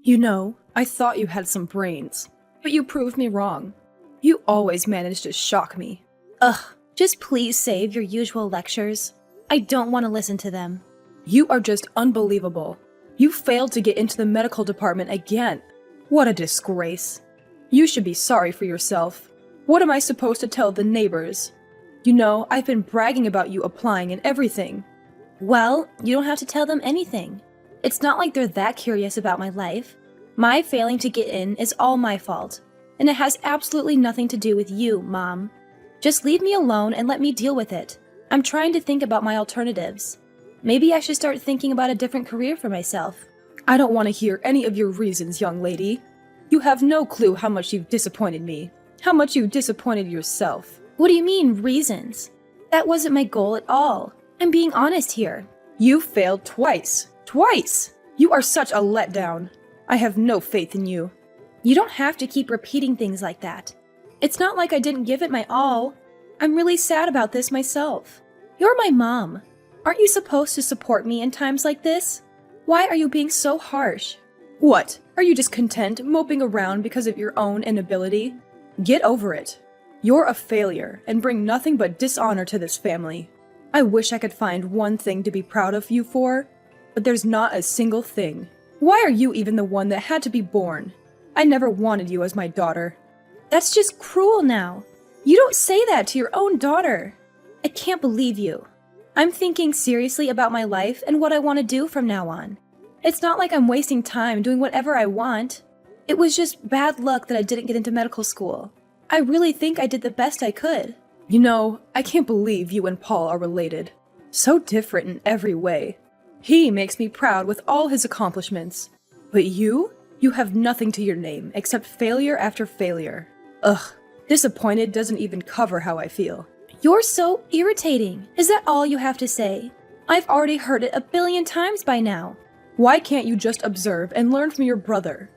You know, I thought you had some brains, but you proved me wrong. You always manage to shock me. Ugh, just please save your usual lectures. I don't want to listen to them. You are just unbelievable. You failed to get into the medical department again. What a disgrace. You should be sorry for yourself. What am I supposed to tell the neighbors? You know, I've been bragging about you applying and everything. Well, you don't have to tell them anything. It's not like they're that curious about my life. My failing to get in is all my fault, and it has absolutely nothing to do with you, Mom. Just leave me alone and let me deal with it. I'm trying to think about my alternatives. Maybe I should start thinking about a different career for myself. I don't want to hear any of your reasons, young lady. You have no clue how much you've disappointed me, how much you disappointed yourself. What do you mean, reasons? That wasn't my goal at all. I'm being honest here. You failed twice. Twice! You are such a letdown. I have no faith in you. You don't have to keep repeating things like that. It's not like I didn't give it my all. I'm really sad about this myself. You're my mom. Aren't you supposed to support me in times like this? Why are you being so harsh? What? Are you just content moping around because of your own inability? Get over it. You're a failure and bring nothing but dishonor to this family. I wish I could find one thing to be proud of you for, but there's not a single thing. Why are you even the one that had to be born? I never wanted you as my daughter. That's just cruel now. You don't say that to your own daughter. I can't believe you. I'm thinking seriously about my life and what I want to do from now on. It's not like I'm wasting time doing whatever I want. It was just bad luck that I didn't get into medical school. I really think I did the best I could. You know, I can't believe you and Paul are related. So different in every way. He makes me proud with all his accomplishments. But you have nothing to your name except failure after failure. Ugh, disappointed doesn't even cover how I feel. You're so irritating. Is that all you have to say? I've already heard it 1,000,000,000 times by now. Why can't you just observe and learn from your brother?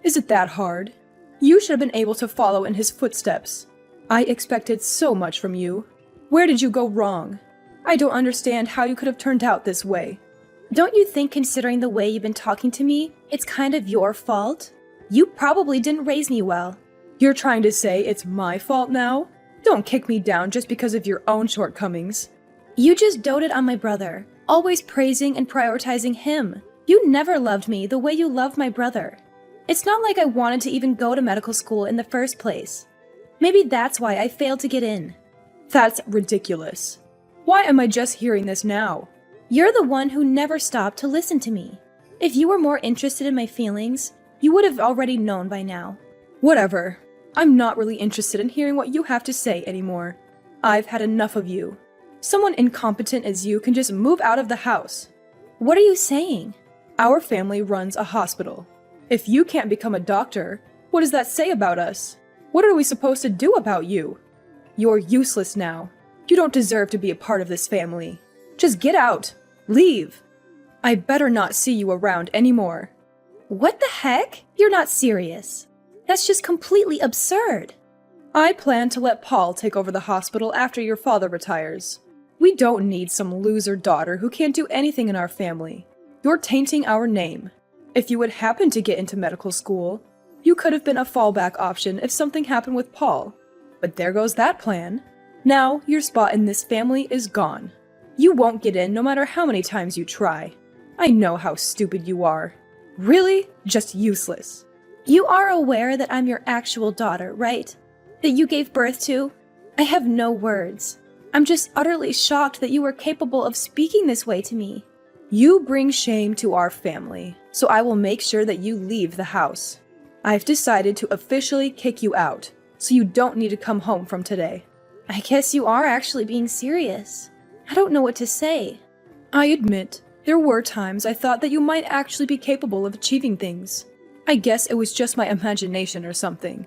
Is it that hard? You should have been able to follow in his footsteps. I expected so much from you. Where did you go wrong? I don't understand how you could have turned out this way. Don't you think, considering the way you've been talking to me, it's kind of your fault? You probably didn't raise me well. You're trying to say it's my fault now? Don't kick me down just because of your own shortcomings. You just doted on my brother, always praising and prioritizing him. You never loved me the way you loved my brother. It's not like I wanted to even go to medical school in the first place. Maybe that's why I failed to get in. That's ridiculous. Why am I just hearing this now? You're the one who never stopped to listen to me. If you were more interested in my feelings, you would have already known by now. Whatever. I'm not really interested in hearing what you have to say anymore. I've had enough of you. Someone incompetent as you can just move out of the house. What are you saying? Our family runs a hospital. If you can't become a doctor, what does that say about us? What are we supposed to do about you? You're useless now. You don't deserve to be a part of this family. Just get out. Leave. I better not see you around anymore. What the heck? You're not serious. That's just completely absurd. I plan to let Paul take over the hospital after your father retires. We don't need some loser daughter who can't do anything in our family. You're tainting our name. If you would happen to get into medical school, you could have been a fallback option if something happened with Paul. But there goes that plan. Now, your spot in this family is gone. You won't get in no matter how many times you try. I know how stupid you are. Really? Just useless. You are aware that I'm your actual daughter, right? That you gave birth to? I have no words. I'm just utterly shocked that you were capable of speaking this way to me. You bring shame to our family, so I will make sure that you leave the house. I've decided to officially kick you out, so you don't need to come home from today. I guess you are actually being serious. I don't know what to say. I admit, there were times I thought that you might actually be capable of achieving things. I guess it was just my imagination or something.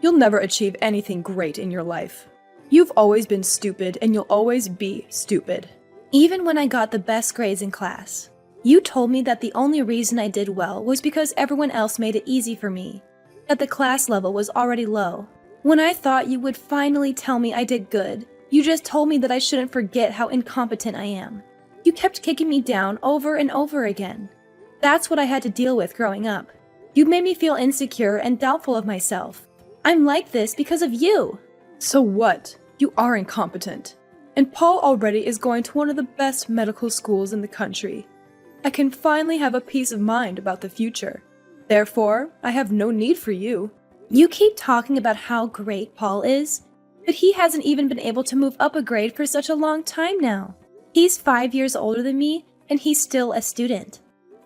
You'll never achieve anything great in your life. You've always been stupid and you'll always be stupid. Even when I got the best grades in class, you told me that the only reason I did well was because everyone else made it easy for me, that the class level was already low. When I thought you would finally tell me I did good, you just told me that I shouldn't forget how incompetent I am. You kept kicking me down over and over again. That's what I had to deal with growing up. You made me feel insecure and doubtful of myself. I'm like this because of you. So what? You are incompetent. And Paul already is going to one of the best medical schools in the country. I can finally have a peace of mind about the future. Therefore, I have no need for you. You keep talking about how great Paul is, but he hasn't even been able to move up a grade for such a long time now. He's 5 years older than me, and he's still a student.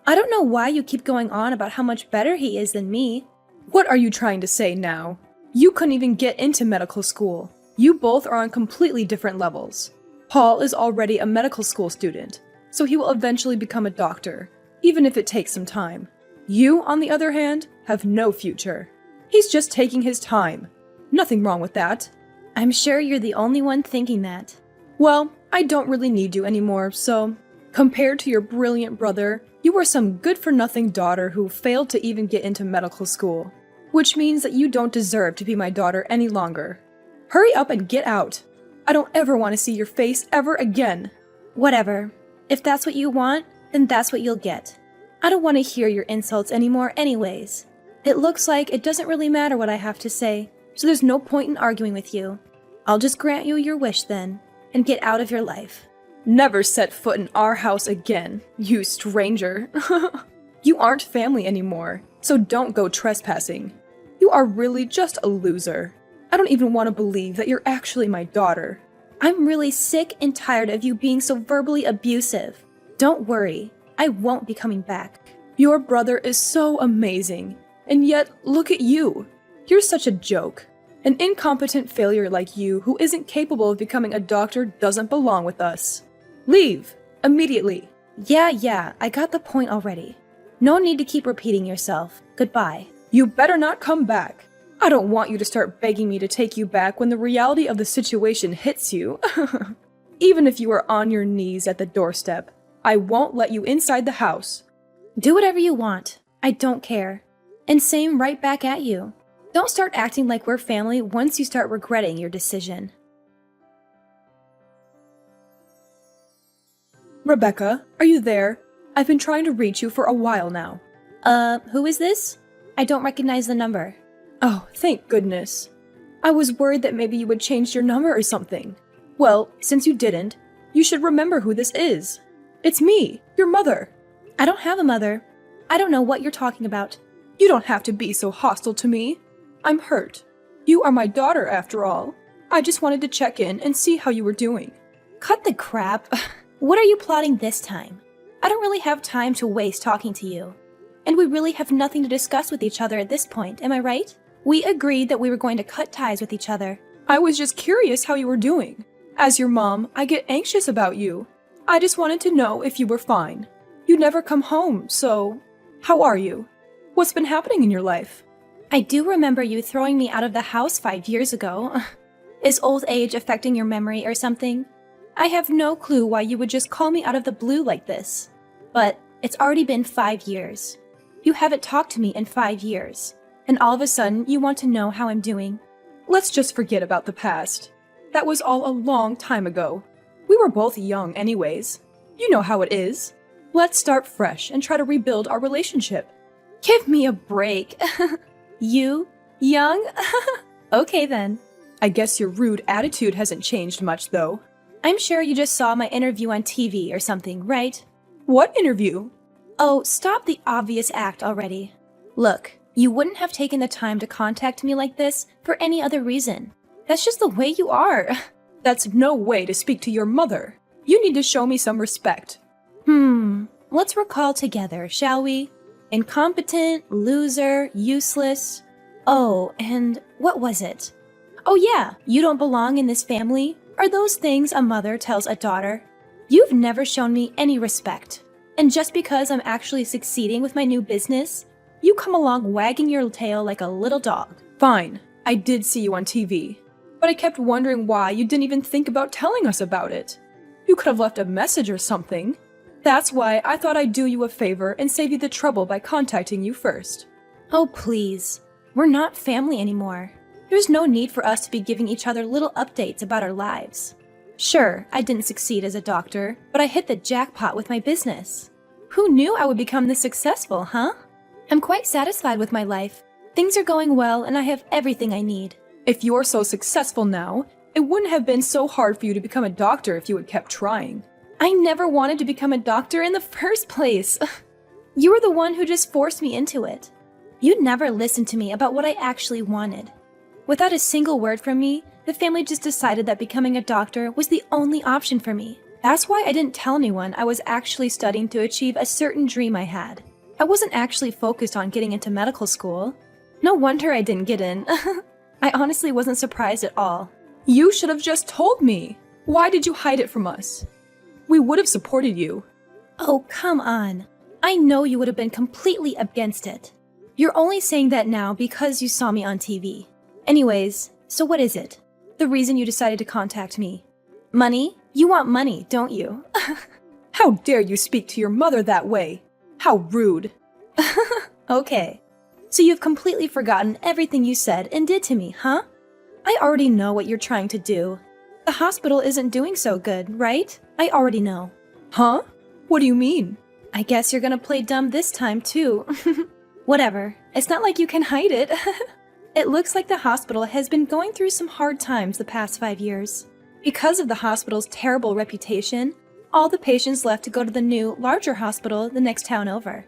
I don't know why you keep going on about how much better he is than me. What are you trying to say now? You couldn't even get into medical school. You both are on completely different levels. Paul is already a medical school student, so he will eventually become a doctor, even if it takes some time. You, on the other hand, have no future. He's just taking his time. Nothing wrong with that. I'm sure you're the only one thinking that. Well, I don't really need you anymore, so compared to your brilliant brother, you are some good-for-nothing daughter who failed to even get into medical school, which means that you don't deserve to be my daughter any longer. Hurry up and get out. I don't ever want to see your face ever again. Whatever. If that's what you want, then that's what you'll get. I don't want to hear your insults anymore anyways. It looks like it doesn't really matter what I have to say, so there's no point in arguing with you. I'll just grant you your wish then, and get out of your life. Never set foot in our house again, you stranger. You aren't family anymore, so don't go trespassing. You are really just a loser. I don't even want to believe that you're actually my daughter. I'm really sick and tired of you being so verbally abusive. Don't worry, I won't be coming back. Your brother is so amazing, and yet look at you. You're such a joke. An incompetent failure like you who isn't capable of becoming a doctor doesn't belong with us. Leave! Immediately! Yeah, I got the point already. No need to keep repeating yourself. Goodbye. You better not come back. I don't want you to start begging me to take you back when the reality of the situation hits you. Even if you are on your knees at the doorstep, I won't let you inside the house. Do whatever you want. I don't care. And same right back at you. Don't start acting like we're family once you start regretting your decision. Rebecca, are you there? I've been trying to reach you for a while now. Who is this? I don't recognize the number. Oh, thank goodness. I was worried that maybe you would change your number or something. Well, since you didn't, you should remember who this is. It's me, your mother. I don't have a mother. I don't know what you're talking about. You don't have to be so hostile to me. I'm hurt. You are my daughter, after all. I just wanted to check in and see how you were doing. Cut the crap. What are you plotting this time? I don't really have time to waste talking to you. And we really have nothing to discuss with each other at this point, am I right? We agreed that we were going to cut ties with each other. I was just curious how you were doing. As your mom, I get anxious about you. I just wanted to know if you were fine. You never come home, so how are you? What's been happening in your life? I do remember you throwing me out of the house 5 years ago. Is old age affecting your memory or something? I have no clue why you would just call me out of the blue like this. But it's already been 5 years. You haven't talked to me in 5 years. And all of a sudden, you want to know how I'm doing. Let's just forget about the past. That was all a long time ago. We were both young anyways. You know how it is. Let's start fresh and try to rebuild our relationship. Give me a break. You? Young? Okay then. I guess your rude attitude hasn't changed much, though. I'm sure you just saw my interview on TV or something, right? What interview? Oh, stop the obvious act already. Look, you wouldn't have taken the time to contact me like this for any other reason. That's just the way you are. That's no way to speak to your mother. You need to show me some respect. Let's recall together, shall we? Incompetent, loser, useless. Oh, and what was it? Oh yeah, you don't belong in this family. Are those things a mother tells a daughter? You've never shown me any respect. And just because I'm actually succeeding with my new business, you come along wagging your tail like a little dog. Fine, I did see you on TV. But I kept wondering why you didn't even think about telling us about it. You could have left a message or something. That's why I thought I'd do you a favor and save you the trouble by contacting you first. Oh please, we're not family anymore. There's no need for us to be giving each other little updates about our lives. Sure, I didn't succeed as a doctor, but I hit the jackpot with my business. Who knew I would become this successful, huh? I'm quite satisfied with my life. Things are going well and I have everything I need. If you're so successful now, it wouldn't have been so hard for you to become a doctor if you had kept trying. I never wanted to become a doctor in the first place. You were the one who just forced me into it. You never listened to me about what I actually wanted. Without a single word from me, the family just decided that becoming a doctor was the only option for me. That's why I didn't tell anyone I was actually studying to achieve a certain dream I had. I wasn't actually focused on getting into medical school. No wonder I didn't get in. I honestly wasn't surprised at all. You should have just told me. Why did you hide it from us? We would have supported you. Oh, come on. I know you would have been completely against it. You're only saying that now because you saw me on TV. Anyways, so what is it? The reason you decided to contact me? Money? You want money, don't you? How dare you speak to your mother that way? How rude. Okay. So you've completely forgotten everything you said and did to me, huh? I already know what you're trying to do. The hospital isn't doing so good, right? I already know. Huh? What do you mean? I guess you're gonna play dumb this time, too. Whatever. It's not like you can hide it. It looks like the hospital has been going through some hard times the past 5 years. Because of the hospital's terrible reputation, all the patients left to go to the new, larger hospital the next town over.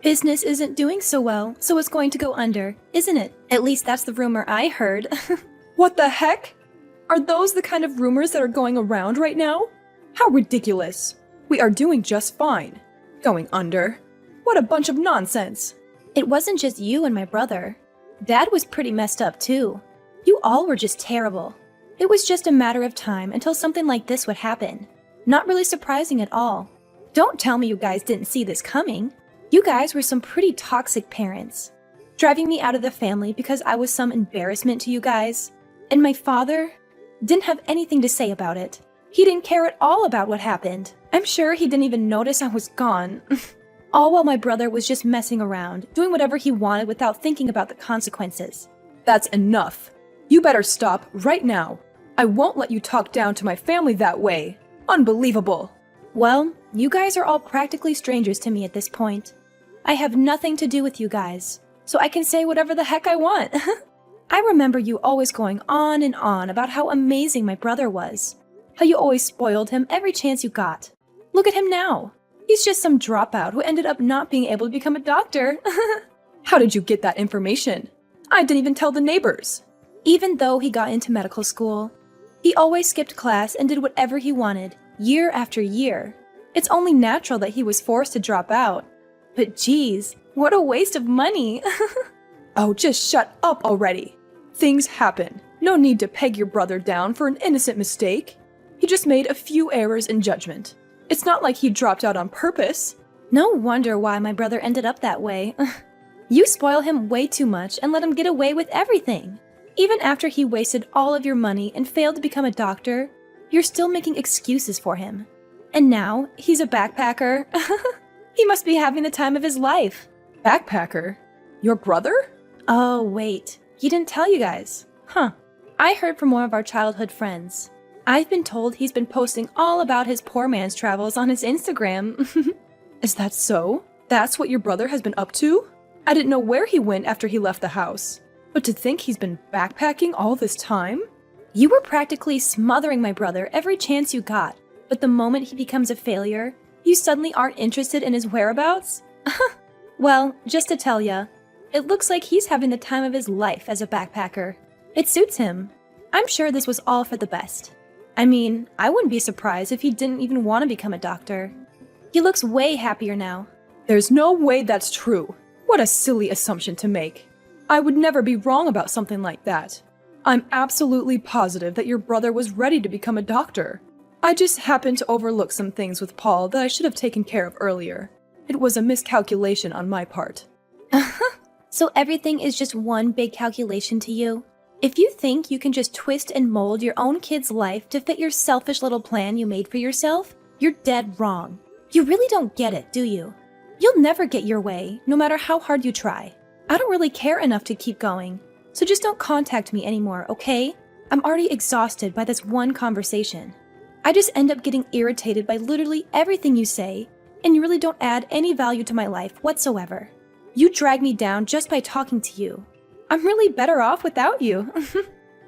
Business isn't doing so well, so it's going to go under, isn't it? At least that's the rumor I heard. What the heck? Are those the kind of rumors that are going around right now? How ridiculous. We are doing just fine. Going under? What a bunch of nonsense. It wasn't just you and my brother. Dad was pretty messed up too. You all were just terrible. It was just a matter of time until something like this would happen. Not really surprising at all. Don't tell me you guys didn't see this coming. You guys were some pretty toxic parents, driving me out of the family because I was some embarrassment to you guys. And my father didn't have anything to say about it. He didn't care at all about what happened. I'm sure he didn't even notice I was gone. All while my brother was just messing around, doing whatever he wanted without thinking about the consequences. That's enough. You better stop right now. I won't let you talk down to my family that way. Unbelievable. Well, you guys are all practically strangers to me at this point. I have nothing to do with you guys, so I can say whatever the heck I want. I remember you always going on and on about how amazing my brother was. How you always spoiled him every chance you got. Look at him now. He's just some dropout who ended up not being able to become a doctor. How did you get that information? I didn't even tell the neighbors. Even though he got into medical school, he always skipped class and did whatever he wanted, year after year. It's only natural that he was forced to drop out. But geez, what a waste of money. Oh, just shut up already. Things happen. No need to peg your brother down for an innocent mistake. He just made a few errors in judgment. It's not like he dropped out on purpose. No wonder why my brother ended up that way. You spoil him way too much and let him get away with everything. Even after he wasted all of your money and failed to become a doctor, you're still making excuses for him. And now, he's a backpacker. He must be having the time of his life. Backpacker? Your brother? Oh, wait. He didn't tell you guys. Huh. I heard from one of our childhood friends. I've been told he's been posting all about his poor man's travels on his Instagram. Is that so? That's what your brother has been up to? I didn't know where he went after he left the house. But to think he's been backpacking all this time? You were practically smothering my brother every chance you got, but the moment he becomes a failure, you suddenly aren't interested in his whereabouts? Well, just to tell ya, it looks like he's having the time of his life as a backpacker. It suits him. I'm sure this was all for the best. I mean, I wouldn't be surprised if he didn't even want to become a doctor. He looks way happier now. There's no way that's true. What a silly assumption to make. I would never be wrong about something like that. I'm absolutely positive that your brother was ready to become a doctor. I just happened to overlook some things with Paul that I should have taken care of earlier. It was a miscalculation on my part. So everything is just one big calculation to you? If you think you can just twist and mold your own kid's life to fit your selfish little plan you made for yourself, you're dead wrong. You really don't get it, do you? You'll never get your way, no matter how hard you try. I don't really care enough to keep going, so just don't contact me anymore, okay? I'm already exhausted by this one conversation. I just end up getting irritated by literally everything you say, and you really don't add any value to my life whatsoever. You drag me down just by talking to you. I'm really better off without you.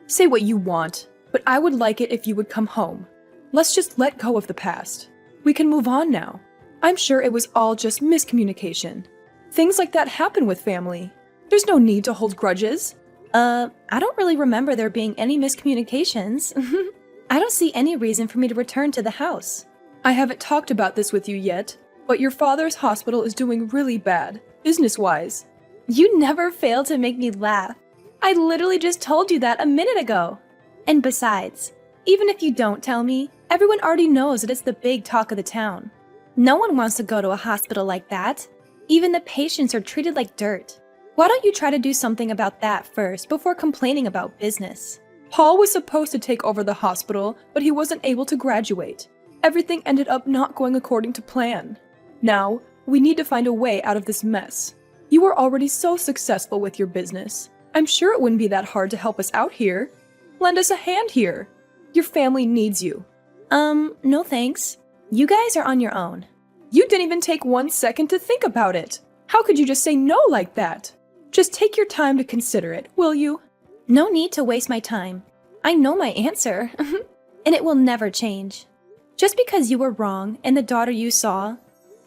Say what you want, but I would like it if you would come home. Let's just let go of the past. We can move on now. I'm sure it was all just miscommunication. Things like that happen with family. There's no need to hold grudges. I don't really remember there being any miscommunications. I don't see any reason for me to return to the house. I haven't talked about this with you yet, but your father's hospital is doing really bad, business-wise. You never fail to make me laugh. I literally just told you that a minute ago. And besides, even if you don't tell me, everyone already knows that it's the big talk of the town. No one wants to go to a hospital like that. Even the patients are treated like dirt. Why don't you try to do something about that first before complaining about business? Paul was supposed to take over the hospital, but he wasn't able to graduate. Everything ended up not going according to plan. Now, we need to find a way out of this mess. You are already so successful with your business. I'm sure it wouldn't be that hard to help us out here. Lend us a hand here. Your family needs you. No thanks. You guys are on your own. You didn't even take 1 second to think about it. How could you just say no like that? Just take your time to consider it, will you? No need to waste my time. I know my answer, and it will never change. Just because you were wrong and the daughter you saw,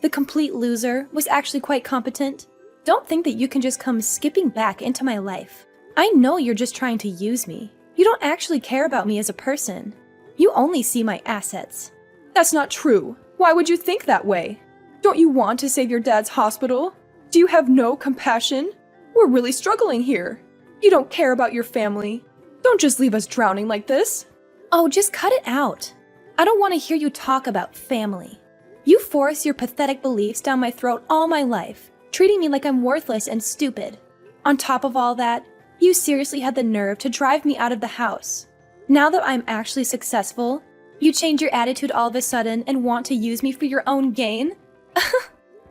the complete loser, was actually quite competent, don't think that you can just come skipping back into my life. I know you're just trying to use me. You don't actually care about me as a person. You only see my assets. That's not true. Why would you think that way? Don't you want to save your dad's hospital? Do you have no compassion? We're really struggling here. You don't care about your family. Don't just leave us drowning like this. Oh, just cut it out. I don't want to hear you talk about family. You force your pathetic beliefs down my throat all my life, treating me like I'm worthless and stupid. On top of all that, you seriously had the nerve to drive me out of the house. Now that I'm actually successful, you change your attitude all of a sudden and want to use me for your own gain?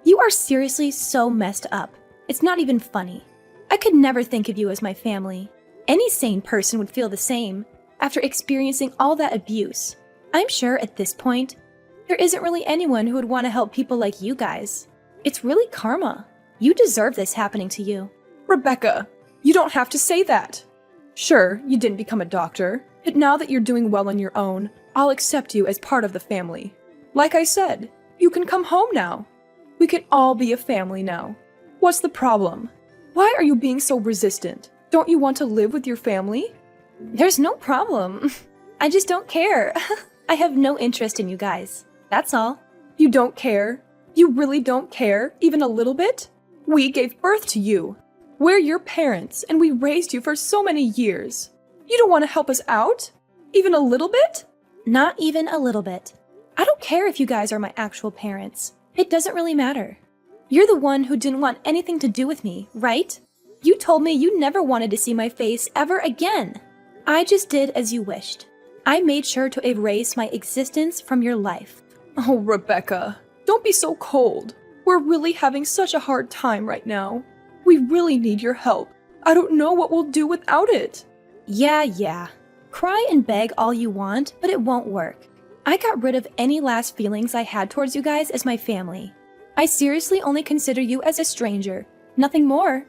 You are seriously so messed up. It's not even funny. I could never think of you as my family. Any sane person would feel the same after experiencing all that abuse. I'm sure at this point, there isn't really anyone who would want to help people like you guys. It's really karma. You deserve this happening to you. Rebecca, you don't have to say that. Sure, you didn't become a doctor, but now that you're doing well on your own, I'll accept you as part of the family. Like I said, you can come home now. We can all be a family now. What's the problem? Why are you being so resistant? Don't you want to live with your family? There's no problem. I just don't care. I have no interest in you guys. That's all. You don't care? You really don't care, even a little bit? We gave birth to you. We're your parents, and we raised you for so many years. You don't want to help us out? Even a little bit? Not even a little bit. I don't care if you guys are my actual parents. It doesn't really matter. You're the one who didn't want anything to do with me, right? You told me you never wanted to see my face ever again. I just did as you wished. I made sure to erase my existence from your life. Oh, Rebecca, don't be so cold. We're really having such a hard time right now. We really need your help. I don't know what we'll do without it. Yeah. Cry and beg all you want, but it won't work. I got rid of any last feelings I had towards you guys as my family. I seriously only consider you as a stranger, nothing more.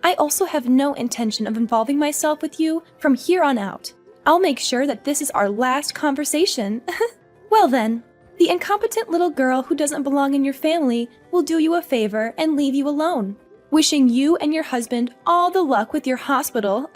I also have no intention of involving myself with you from here on out. I'll make sure that this is our last conversation. Well then, the incompetent little girl who doesn't belong in your family will do you a favor and leave you alone. Wishing you and your husband all the luck with your hospital.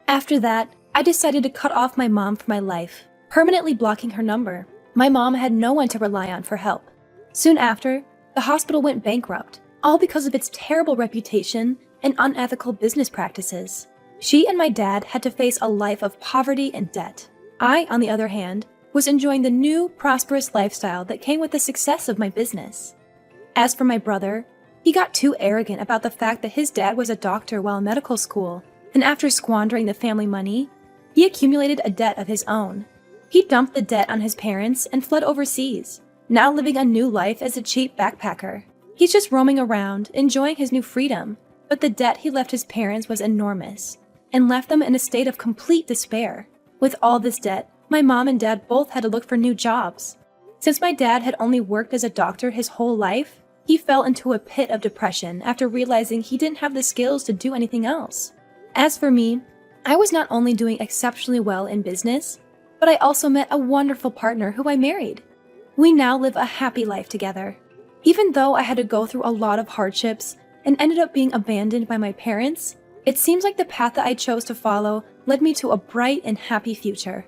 After that, I decided to cut off my mom from my life, permanently blocking her number. My mom had no one to rely on for help. Soon after, the hospital went bankrupt, all because of its terrible reputation and unethical business practices. She and my dad had to face a life of poverty and debt. I, on the other hand, was enjoying the new, prosperous lifestyle that came with the success of my business. As for my brother, he got too arrogant about the fact that his dad was a doctor while in medical school, and after squandering the family money, he accumulated a debt of his own. He dumped the debt on his parents and fled overseas, now living a new life as a cheap backpacker. He's just roaming around, enjoying his new freedom, but the debt he left his parents was enormous, and left them in a state of complete despair. With all this debt, my mom and dad both had to look for new jobs. Since my dad had only worked as a doctor his whole life, he fell into a pit of depression after realizing he didn't have the skills to do anything else. As for me, I was not only doing exceptionally well in business, but I also met a wonderful partner who I married. We now live a happy life together. Even though I had to go through a lot of hardships and ended up being abandoned by my parents, it seems like the path that I chose to follow led me to a bright and happy future.